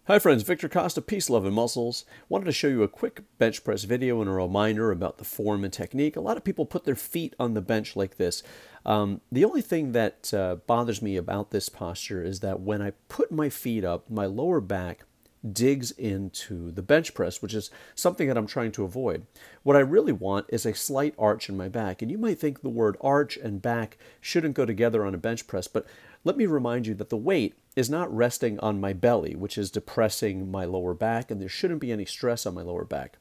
Hi friends, Victor Costa, Peace, Love, and Muscles. Wanted to show you a quick bench press video and a reminder about the form and technique. A lot of people put their feet on the bench like this. The only thing that bothers me about this posture is that when I put my feet up, my lower back digs into the bench press, which is something that I'm trying to avoid. What I really want is a slight arch in my back. And you might think the word arch and back shouldn't go together on a bench press, but let me remind you that the weight is not resting on my belly, which is depressing my lower back, and there shouldn't be any stress on my lower back.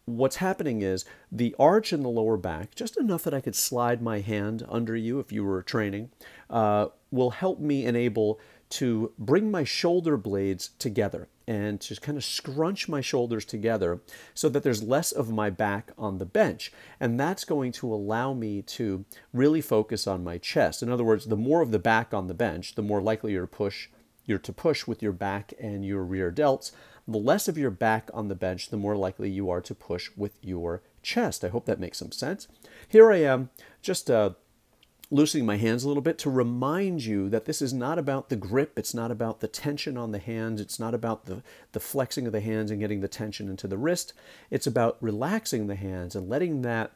What's happening is the arch in the lower back, just enough that I could slide my hand under you if you were training, will help me enable to bring my shoulder blades together and to kind of scrunch my shoulders together so that there's less of my back on the bench. And that's going to allow me to really focus on my chest. In other words, the more of the back on the bench, the more likely you're to push with your back and your rear delts. The less of your back on the bench, the more likely you are to push with your chest. I hope that makes some sense. Here I am, just loosening my hands a little bit to remind you that this is not about the grip, it's not about the tension on the hands, it's not about the flexing of the hands and getting the tension into the wrist. It's about relaxing the hands and letting that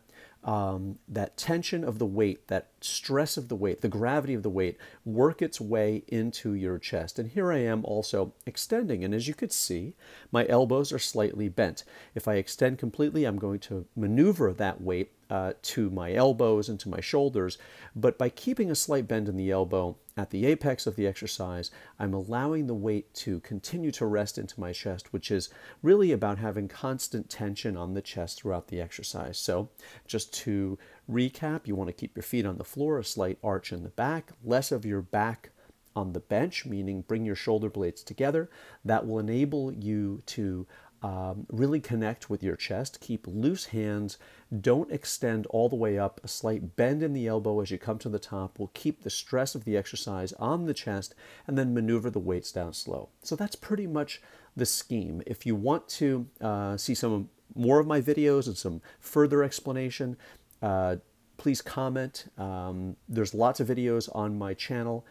tension of the weight, that stress of the weight, the gravity of the weight, work its way into your chest. And here I am also extending. And as you could see, my elbows are slightly bent. If I extend completely, I'm going to maneuver that weight to my elbows and to my shoulders. But by keeping a slight bend in the elbow at the apex of the exercise, I'm allowing the weight to continue to rest into my chest, which is really about having constant tension on the chest throughout the exercise. So just to recap, you want to keep your feet on the floor, a slight arch in the back, less of your back on the bench, meaning bring your shoulder blades together. That will enable you to really connect with your chest. Keep loose hands. Don't extend all the way up. A slight bend in the elbow as you come to the top will keep the stress of the exercise on the chest, and then maneuver the weights down slow. So that's pretty much the scheme. If you want to see some more of my videos and some further explanation, please comment. There's lots of videos on my channel.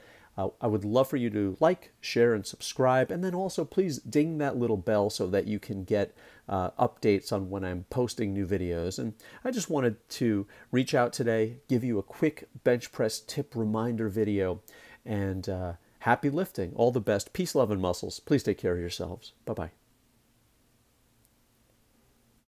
I would love for you to like, share, and subscribe, and then also please ding that little bell so that you can get updates on when I'm posting new videos. And I just wanted to reach out today, give you a quick bench press tip reminder video, and happy lifting. All the best. Peace, love, and muscles. Please take care of yourselves. Bye-bye.